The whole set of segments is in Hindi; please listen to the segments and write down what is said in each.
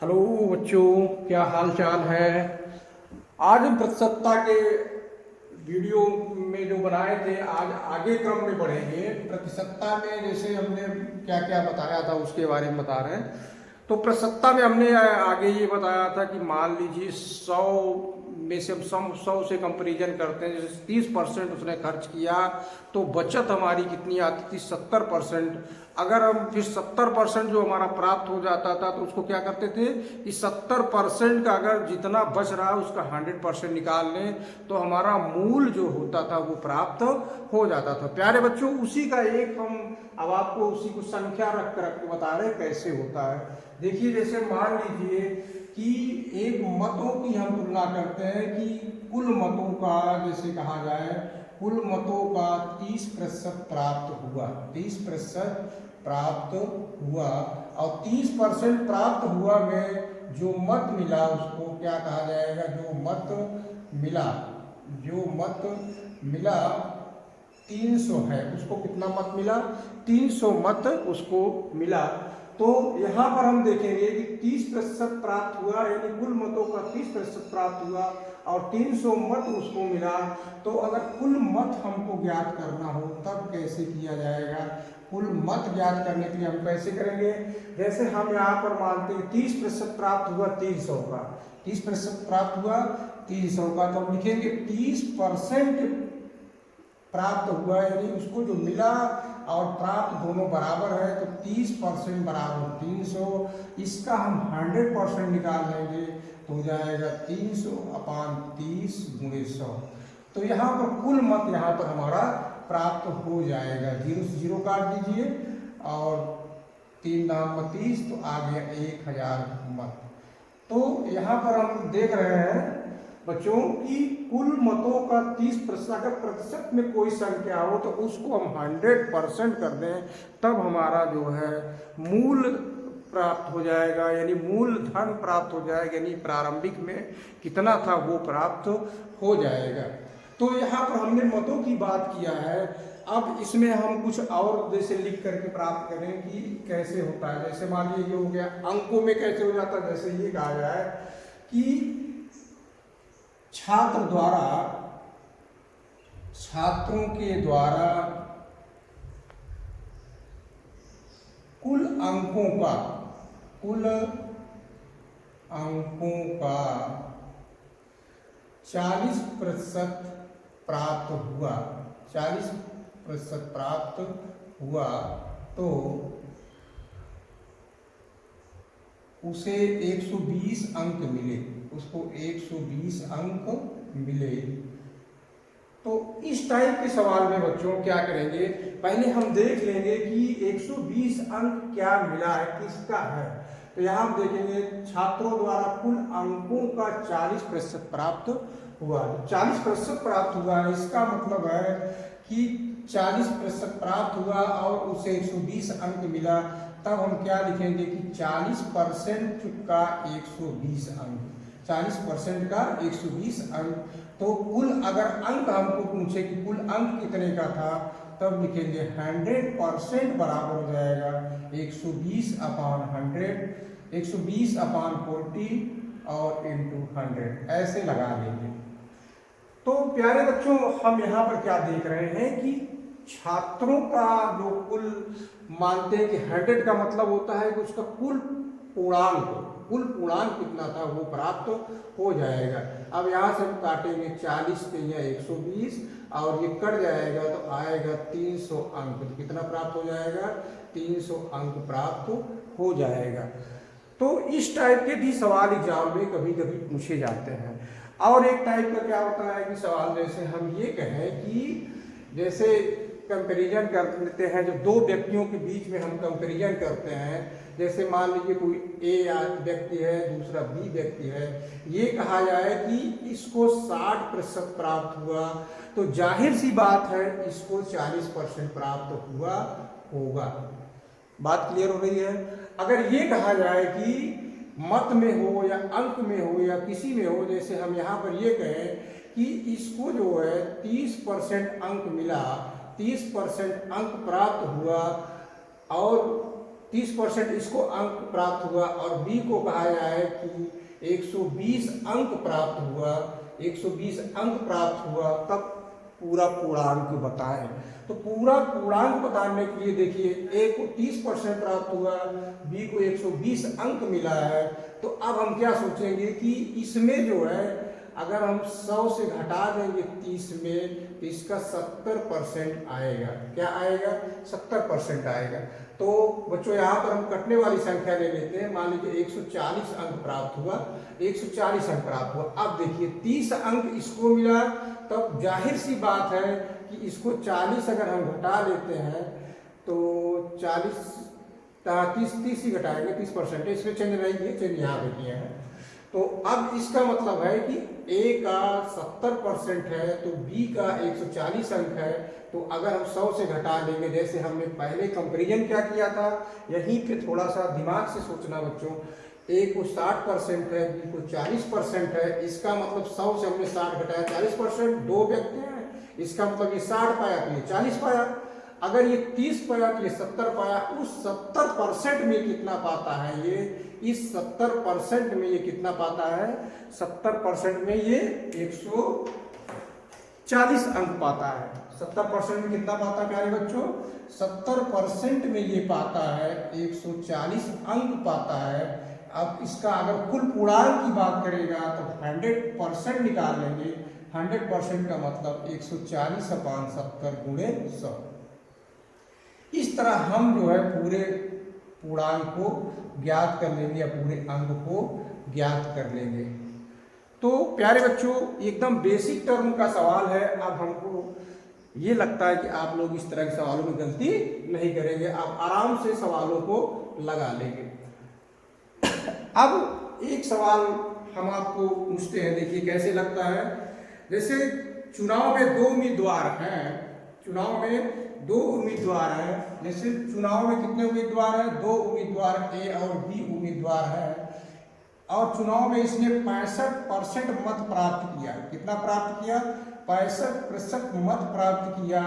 हेलो बच्चों, क्या हाल चाल है। आज हम प्रतिशतता के वीडियो में जो बनाए थे, आज आगे क्रम में बढ़ेंगे। प्रतिशतता में जैसे हमने क्या क्या बताया था उसके बारे में बता रहे हैं। तो प्रतिशतता में हमने आगे ये बताया था कि मान लीजिए 100 में से हम 100 से कंपेरिजन करते हैं। जैसे 30% उसने खर्च किया तो बचत हमारी कितनी आती थी, 70%। अगर हम फिर 70% जो हमारा प्राप्त हो जाता था तो उसको क्या करते थे कि 70% का अगर जितना बच रहा है उसका 100% निकाल लें तो हमारा मूल जो होता था वो प्राप्त हो जाता था। प्यारे बच्चों, उसी का एक हम अब आपको उसी को संख्या रख कर बता रहे हैं कैसे होता है। देखिए, जैसे मान लीजिए कि एक मतों की हम तुलना करते हैं कि कुल मतों का, जैसे कहा जाए कुल मतों का 30% प्राप्त हुआ, 30% प्राप्त हुआ और 30% प्राप्त हुआ में जो मत मिला उसको क्या कहा जाएगा। जो मत मिला 300 है, उसको कितना मत मिला, 300 मत उसको मिला। तो यहाँ पर हम देखेंगे कि 30% प्राप्त हुआ, यानी कुल मतों का 30% प्राप्त हुआ और 300 मत उसको मिला। तो अगर कुल मत हमको ज्ञात करना हो तब कैसे किया जाएगा। कुल मत ज्ञात करने के लिए हम कैसे करेंगे, जैसे हम यहाँ पर मानते हैं 30% प्राप्त हुआ 300 का, 30% प्राप्त हुआ 300 का, तो हम लिखेंगे 30% प्राप्त हुआ, यानी उसको जो मिला और प्राप्त दोनों बराबर है तो 30% बराबर 300। इसका हम 100% निकाल लेंगे तो हो जाएगा 300/30 × 100। तो यहाँ पर कुल मत यहाँ पर हमारा प्राप्त हो जाएगा। 0 से 0 काट दीजिए और 3 दाम 30 तो आ गया 1000 मत। तो यहाँ पर हम देख रहे हैं बच्चों की कुल मतों का 30%, अगर प्रतिशत में कोई संख्या हो तो उसको हम 100% कर दें तब हमारा जो है मूल प्राप्त हो जाएगा, यानी मूल धन प्राप्त हो जाएगा, यानी प्रारंभिक में कितना था वो प्राप्त हो जाएगा। तो यहाँ पर हमने मतों की बात किया है। अब इसमें हम कुछ और जैसे लिख करके प्राप्त करें कि कैसे होता है। जैसे मान लीजिए हो गया अंकों में कैसे हो जाता है, जैसे ये कहा जाए कि छात्रों के द्वारा कुल अंकों का 40% प्राप्त हुआ, 40% प्राप्त हुआ तो उसे 120 अंक मिले, उसको 120 अंक मिले। तो इस टाइप के सवाल में बच्चों क्या करेंगे, पहले हम देख लेंगे कि 120 अंक क्या मिला है, किसका है। तो यहाँ हम देखेंगे छात्रों द्वारा कुल अंकों का 40% प्राप्त हुआ। 40% प्राप्त हुआ है, इसका मतलब है कि 40% प्राप्त हुआ और उसे 120 अंक मिला। तब हम क्या लिखेंगे कि 40% का 120 अंक, 40% का 120 अंक। तो कुल अगर अंक हमको पूछे कि कुल अंक कितने का था तब लिखेंगे 100% बराबर हो जाएगा 120/100, 120/40 और इंटू 100 ऐसे लगा लेंगे। तो प्यारे बच्चों, हम यहाँ पर क्या देख रहे हैं कि छात्रों का जो कुल मानते हैं कि 100 का मतलब होता है कि उसका कुल पूर्णांक कितना था वो प्राप्त हो जाएगा। अब यहाँ से हम काटेंगे 40 पे या 120 और ये कट जाएगा तो आएगा 300 अंक। तो कितना प्राप्त हो जाएगा, 300 अंक प्राप्त हो जाएगा। तो इस टाइप के भी सवाल एग्जाम में कभी कभी पूछे जाते हैं। और एक टाइप का क्या होता है कि सवाल जैसे हम ये कहें कि जैसे कंपैरिजन कर लेते हैं, जो दो व्यक्तियों के बीच में हम कंपैरिजन करते हैं। जैसे मान लीजिए कोई ए व्यक्ति है, दूसरा बी व्यक्ति है, ये कहा जाए कि इसको 60% प्राप्त हुआ तो जाहिर सी बात है इसको 40% प्राप्त हुआ होगा। बात क्लियर हो रही है। अगर ये कहा जाए कि मत में हो या अंक में हो या किसी में हो, जैसे हम यहाँ पर ये कहें कि इसको जो है 30% अंक मिला, 30% अंक प्राप्त हुआ और 30% इसको अंक प्राप्त हुआ और बी को कहा जाए कि 120 अंक प्राप्त हुआ, 120 अंक प्राप्त हुआ, तब पूरा पूर्णांक बताएं। तो पूरा पूर्णांक बताने के लिए देखिए, ए को 30% प्राप्त हुआ, बी को 120 अंक मिला है। तो अब हम क्या सोचेंगे कि इसमें जो है अगर हम 100 से घटा देंगे 30 में तो इसका 70% आएगा। क्या आएगा? 70% आएगा। तो बच्चों यहाँ पर हम कटने वाली संख्या ले लेते हैं। मान लीजिए 140 अंक प्राप्त हुआ, 140 अंक प्राप्त हुआ। अब देखिए 30 अंक इसको मिला, तब जाहिर सी बात है कि इसको 40 अगर हम घटा लेते हैं तो 40 30 ही घटाएंगे, 30%, इसमें चेंज नहीं किए, चेंज यहाँ पे किए हैं। तो अब इसका मतलब है कि ए का 70% है तो बी का 140 अंक है। तो अगर हम 100 से घटा लेंगे, जैसे हमने पहले कंपेरिजन क्या किया था, यहीं पे थोड़ा सा दिमाग से सोचना बच्चों। ए को 60% है, बी को 40% है, इसका मतलब 100 से हमने 60 घटाया 40%, दो व्यक्ति हैं, इसका मतलब ये 60 पाया तो ये 40 पाया। अगर ये 30 पाया तो ये 70 पाया। उस 70% में कितना पाता है ये? इस 70% में ये कितना पाता है? 70% में ये 140 अंक पाता है। 70% में कितना पाता है प्यारे बच्चों? 70% में ये पाता है 140 अंक पाता है। अब इसका अगर कुल पूर्णांक की बात करेगा तो 100% निकाल लेंगे। 100% का मतलब 140/70 गुणे 100। इस तरह हम जो है पूरे पूर्णांक को ज्ञात कर लेंगे या पूरे अंक को ज्ञात कर लेंगे। तो प्यारे बच्चों, एकदम बेसिक टर्म का सवाल है। अब हमको ये लगता है कि आप लोग इस तरह के सवालों में गलती नहीं करेंगे, आप आराम से सवालों को लगा लेंगे। अब एक सवाल हम आपको पूछते हैं, देखिए कैसे लगता है। जैसे चुनाव में दो उम्मीदवार हैं, चुनाव में दो उम्मीदवार हैं। जैसे चुनाव में कितने उम्मीदवार हैं? दो उम्मीदवार, ए और बी उम्मीदवार हैं। और चुनाव में इसने 65% मत प्राप्त किया। कितना प्राप्त किया? 65% मत प्राप्त किया।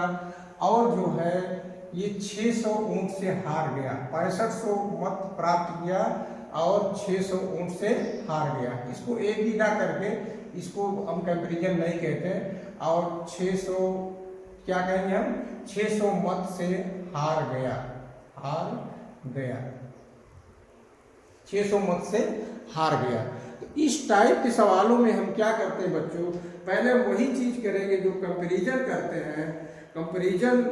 और जो है ये 600 वोट से हार गया। 6500 मत प्राप्त किया और 600 वोट से हार गया। इसको एक भी ना करके, इसको हम कंपेरिजन नहीं कहते। और 600 क्या कहेंगे हम? 600 मत से हार गया, हार गया, 600 मत से हार गया। तो इस टाइप के सवालों में हम क्या करते हैं बच्चों? पहले हम वही चीज करेंगे जो कंपैरिजन करते हैं। कंपैरिजन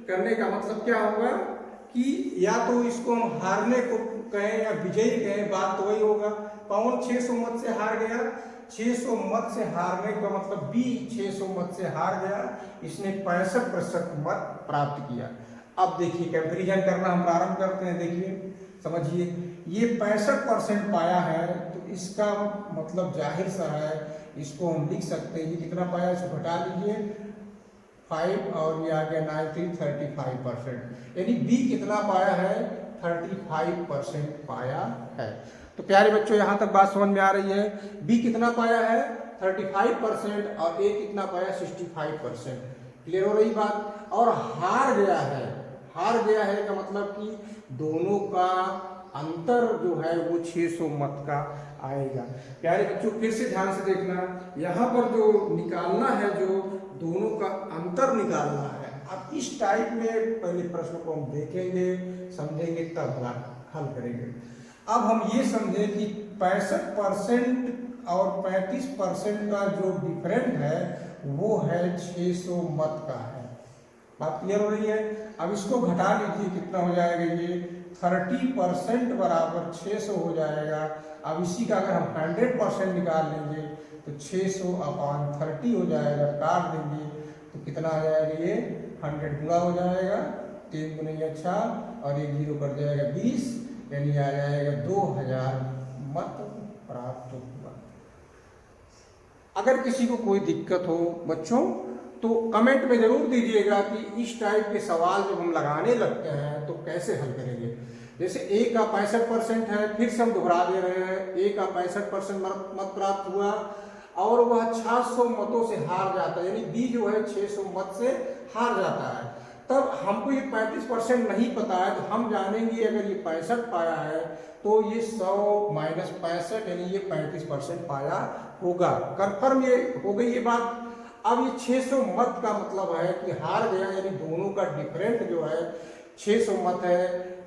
करने का मतलब क्या होगा कि या तो इसको हम हारने को कहें या विजयी कहें, बात तो वही होगा। कौन 600 मत से हार गया? 600 मत से हारने का मतलब बी 600 मत से हार गया, इसने 65% मत प्राप्त किया। अब देखिए कंपैरिजन करना हम प्रारंभ करते हैं। देखिए समझिए, ये 65% पाया है तो इसका मतलब जाहिर सा है, इसको हम लिख सकते हैं। ये कितना पाया इसको घटा लीजिए 5 और ये आ गया 93, 35%। यानी बी कितना पाया है? 35% पाया है। तो प्यारे बच्चों, यहाँ तक बात समझ में आ रही है। बी कितना पाया है? 35% और ए कितना पाया? 65%। क्लियर हो रही बात? और हार गया है, हार गया है का मतलब कि दोनों का अंतर जो है वो 600 मत का आएगा। प्यारे बच्चों फिर से ध्यान से देखना, यहाँ पर जो निकालना है, जो दोनों का अंतर निकालना है। अब इस टाइप में पहले प्रश्न को हम देखेंगे, समझेंगे, तब हल करेंगे। अब हम ये समझें कि 65% और 35% का जो डिफरेंट है वो है 600 मत का है। बात क्लियर हो रही है? अब इसको घटा लीजिए, कितना हो जाएगा? ये 30% बराबर 600 हो जाएगा। अब इसी का अगर हम 100% निकाल लेंगे तो 600/30 हो जाएगा, काट देंगे तो कितना आ जाएगा? ये 100 गुणा हो जाएगा, 3 गुना 6 और 1 0 कट जाएगा 20, यानी आ जाएगा 2000 मत प्राप्त हुआ। अगर किसी को कोई दिक्कत हो बच्चों तो कमेंट में जरूर दीजिएगा कि इस टाइप के सवाल जब हम लगाने लगते हैं तो कैसे हल करेंगे। जैसे ए का 65% है, फिर से हम दोहरा दे रहे हैं, ए का 65% मत प्राप्त हुआ और वह 600 मतों से हार जाता है, यानी बी जो है 600 मत से हार जाता है। तब हमको ये 35% नहीं पता है, तो हम जानेंगे अगर ये 65 पाया है तो ये 100 माइनस 65 यानी ये 35% पाया होगा। कंफर्म ये हो गई ये बात। अब ये 600 मत का मतलब है कि हार गया, यानी दोनों का डिफरेंट जो है 600 मत है।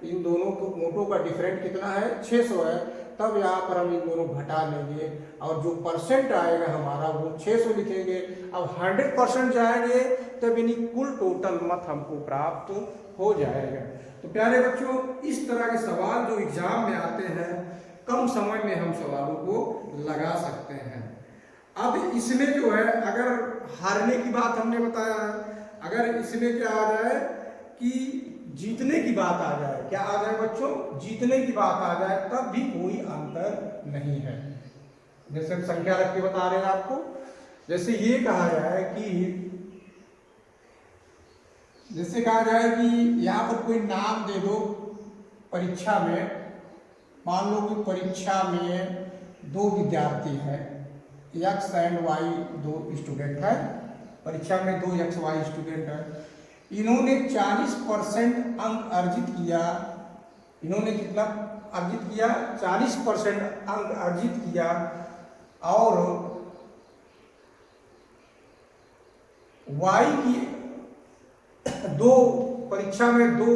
इन दोनों को नोटों का डिफरेंट कितना है, 600 है। तब यहाँ पर हम इन दोनों घटा लेंगे और जो परसेंट आएगा हमारा वो 600 लिखेंगे। अब 100% जाएंगे तब यानी कुल टोटल मत हमको प्राप्त हो जाएगा। तो प्यारे बच्चों, इस तरह के सवाल जो एग्जाम में आते हैं कम समय में हम सवालों को लगा सकते हैं। अब इसमें जो है अगर हारने की बात हमने बताया है, अगर इसमें क्या आ जाए कि जीतने की बात आ जाए, क्या आ जाए बच्चों, जीतने की बात आ जाए, तब भी कोई अंतर नहीं है। जैसे हम संख्या रख के बता रहे हैं आपको, जैसे ये कहा जाए कि जैसे कहा जाए कि यहाँ पर कोई नाम दे दो परीक्षा में, मान लो कि परीक्षा में 2 विद्यार्थी हैं, एक्स एंड वाई 2 स्टूडेंट हैं, परीक्षा में 2 एक्स वाई स्टूडेंट हैं। इन्होंने 40% अंक अर्जित किया। इन्होंने कितना अर्जित किया, 40% अंक अर्जित किया। और वाई की 2 परीक्षा में 2,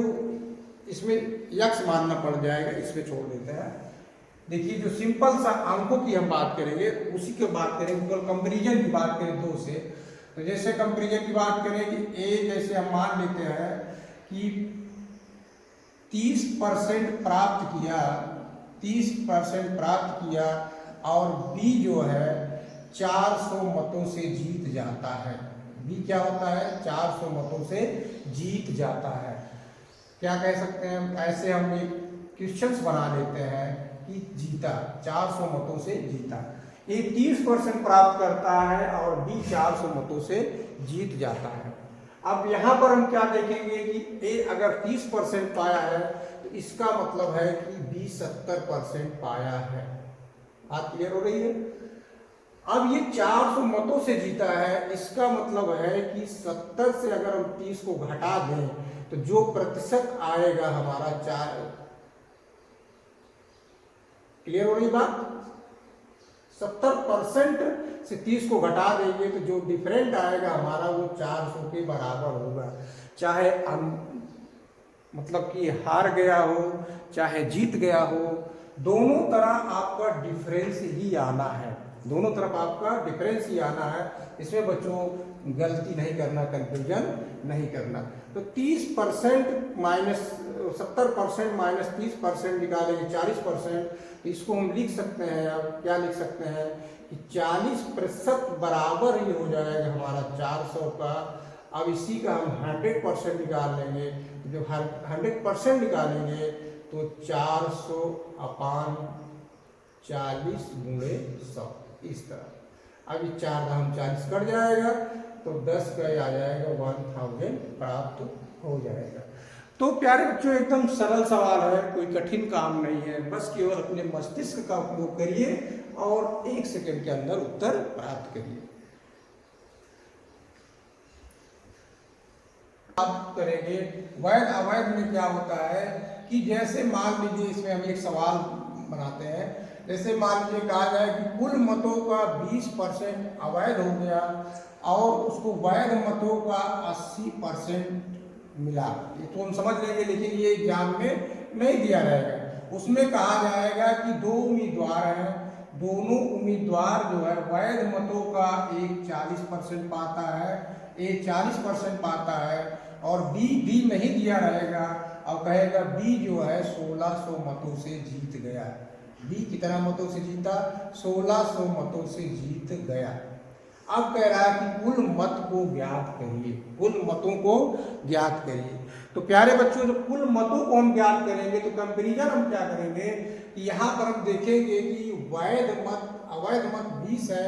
इसमें यक्स मानना पड़ जाएगा, इसमें छोड़ देते हैं। देखिए जो सिंपल सा अंकों की हम बात करेंगे उसी की बात करेंगे, केवल कंपेरिजन की बात करें 2 से। तो जैसे कंपेरिजन की बात करें कि ए जैसे हम मान लेते हैं कि 30% प्राप्त किया, 30% प्राप्त किया और बी जो है 400 मतों से जीत जाता है। बी क्या होता है, 400 मतों से जीत जाता है। क्या कह सकते हैं, ऐसे हम एक क्वेश्चंस बना लेते हैं कि जीता, 400 मतों से जीता। ए 30% प्राप्त करता है और बी 400 मतों से जीत जाता है। अब यहाँ पर हम क्या देखेंगे कि ए अगर 30% पाया है तो इसका मतलब है कि बी 70% पाया है। बात क्लियर हो रही है। अब ये 400 मतों से जीता है, इसका मतलब है कि 70 से अगर हम 30 को घटा दें तो जो प्रतिशत आएगा हमारा 4, क्लियर हो रही बात, 70% से 30 को घटा देंगे तो जो डिफरेंट आएगा हमारा वो 400 के बराबर होगा। चाहे मतलब कि हार गया हो चाहे जीत गया हो, दोनों तरह आपका डिफरेंस ही आना है, दोनों तरफ आपका डिफरेंस ही आना है। इसमें बच्चों गलती नहीं करना, कंफ्यूजन नहीं करना। तो 30% माइनस 70% माइनस 30% निकालेंगे 40%। इसको हम लिख सकते हैं, अब क्या लिख सकते हैं कि 40% बराबर ही हो जाएगा हमारा 400 का। अब इसी का हम 100% निकाल लेंगे। जब 100% निकालेंगे तो 400 अपान 40 गुणे 100, इस तरह। अब ये 4 दाम 40 कट जाएगा तो 10 का आ जाएगा 1000 प्राप्त हो जाएगा। तो प्यारे बच्चों एकदम सरल सवाल है, कोई कठिन काम नहीं है, बस केवल अपने मस्तिष्क का उपयोग करिए और 1 सेकंड के अंदर उत्तर प्राप्त करिए। आप करेंगे वैध अवैध में क्या होता है कि जैसे मान लीजिए इसमें हम एक सवाल बनाते हैं, जैसे मान लीजिए कहा जाए कि कुल मतों का 20% अवैध हो गया और उसको वैध मतों का 80% मिला। ये तो हम समझ लेंगे, लेकिन ये एग्जाम में नहीं दिया रहेगा। उसमें कहा जाएगा कि 2 उम्मीदवार हैं, दोनों उम्मीदवार जो है वैध मतों का एक 40% पाता है, एक 40% पाता है और बी नहीं दिया रहेगा और कहेगा बी जो है 1600 मतों से जीत गया। बी कितना मतों से जीता, 1600 मतों से जीत गया। अब कह रहा है कि कुल मत को ज्ञात करिए, कुल मतों को ज्ञात करिए। तो प्यारे बच्चों जब कुल मतों को हम ज्ञात करेंगे तो कंपेरिजन हम क्या करेंगे कि यहाँ पर हम देखेंगे कि वैध मत अवैध मत 20 है,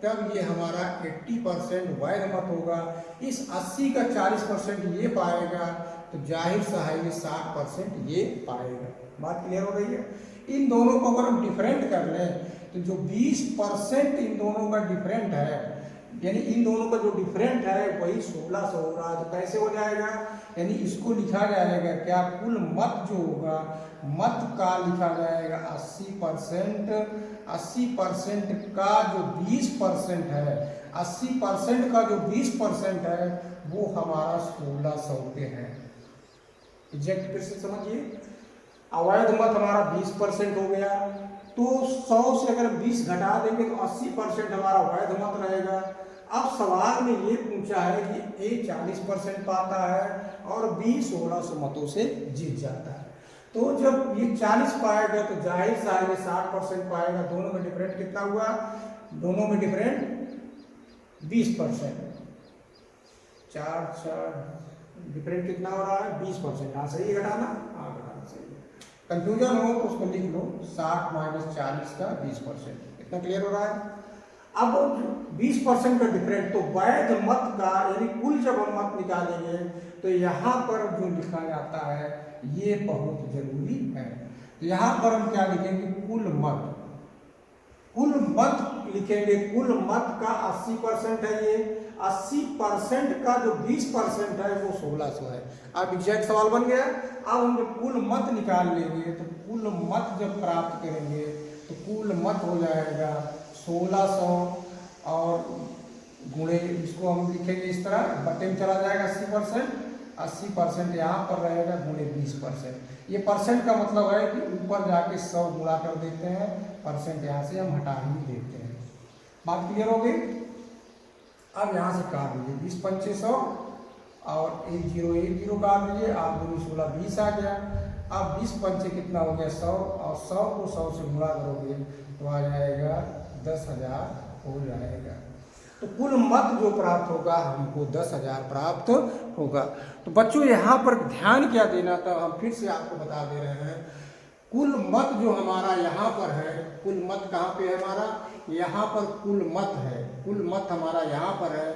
तब ये हमारा 80% वैध मत होगा। इस 80 का 40% ये पाएगा तो जाहिर सा है ये 60% ये पाएगा। बात क्लियर हो रही है। इन दोनों को अगर हम डिफरेंट कर लें तो जो 20% इन दोनों का डिफरेंट है यानी इन दोनों का जो डिफरेंट है वही 1600 हो रहा है। तो कैसे हो जाएगा, यानी इसको लिखा जाएगा क्या, कुल मत जो होगा मत का लिखा जाएगा 80%। 80% का जो 20% है, 80% का जो 20% है वो हमारा 1600 पे है। एग्जैक्ट फिर से समझिए, अवैध मत हमारा 20% हो गया, तो 100 से अगर 20 घटा देंगे तो 80% हमारा वैध मत रहेगा। अब सवाल में ये पूछा है कि ए 40% पाता है और बी 1600 मतों से जीत जाता है। तो जब ये 40 पाएगा तो जाहिर सा है 60% पाएगा। दोनों में डिफरेंट कितना हुआ, दोनों में डिफरेंट 20%। 4 डिफरेंट कितना हो रहा है, 20%। हाँ सही है घटाना, हाँ घटाना सही है। कंफ्यूजन हो तो उसको लिख लो, 60 - 40 का 20%। इतना क्लियर हो रहा है। अब 20% का डिफरेंट, तो वैध मत का यानी कुल जब हम मत निकालेंगे तो यहाँ पर जो लिखा जाता है ये बहुत जरूरी है। यहाँ पर हम क्या लिखेंगे, कुल मत। कुल मत लिखेंगे, कुल मत का 80% है ये, 80% का जो 20% है वो 1600 है। अब एग्जैक्ट सवाल बन गया। अब हम जब कुल मत निकाल लेंगे तो कुल मत जब प्राप्त करेंगे तो कुल मत हो जाएगा 1600 और गुणे, इसको हम लिखेंगे इस तरह, बटे में चला जाएगा 80%, 80% यहाँ पर रहेगा गुणे 20%। ये परसेंट का मतलब है कि ऊपर जाके 100 गुणा कर देते हैं, परसेंट यहाँ से हम हटा ही देते हैं। बात क्लियर हो गई। अब यहाँ से काट लीजिए 20 पंचे 100 और 1 0 काट लीजिए, 8 दूनी 16 20 आ गया। अब 20 पंचे कितना हो गया 100, और 100 को 100 से गुणा करोगे तो आ जाएगा 10,000 हो जाएगा। तो कुल मत जो प्राप्त होगा हमको 10,000 प्राप्त होगा। तो बच्चों यहाँ पर ध्यान क्या देना था, हम फिर से आपको बता दे रहे हैं। कुल मत जो हमारा यहाँ पर है, कुल मत कहाँ पे है हमारा, यहाँ पर कुल मत है, कुल मत हमारा यहाँ पर है,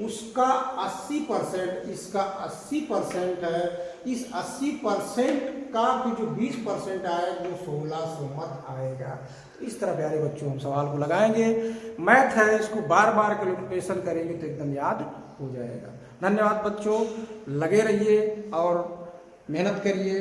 उसका 80%, इसका 80% है। इस 80% का भी जो 20% आएगा वो 1600 मत आएगा। इस तरह प्यारे बच्चों हम सवाल को लगाएंगे। मैथ है, इसको बार बार कैलकुलेशन करेंगे तो एकदम याद हो जाएगा। धन्यवाद बच्चों, लगे रहिए और मेहनत करिए।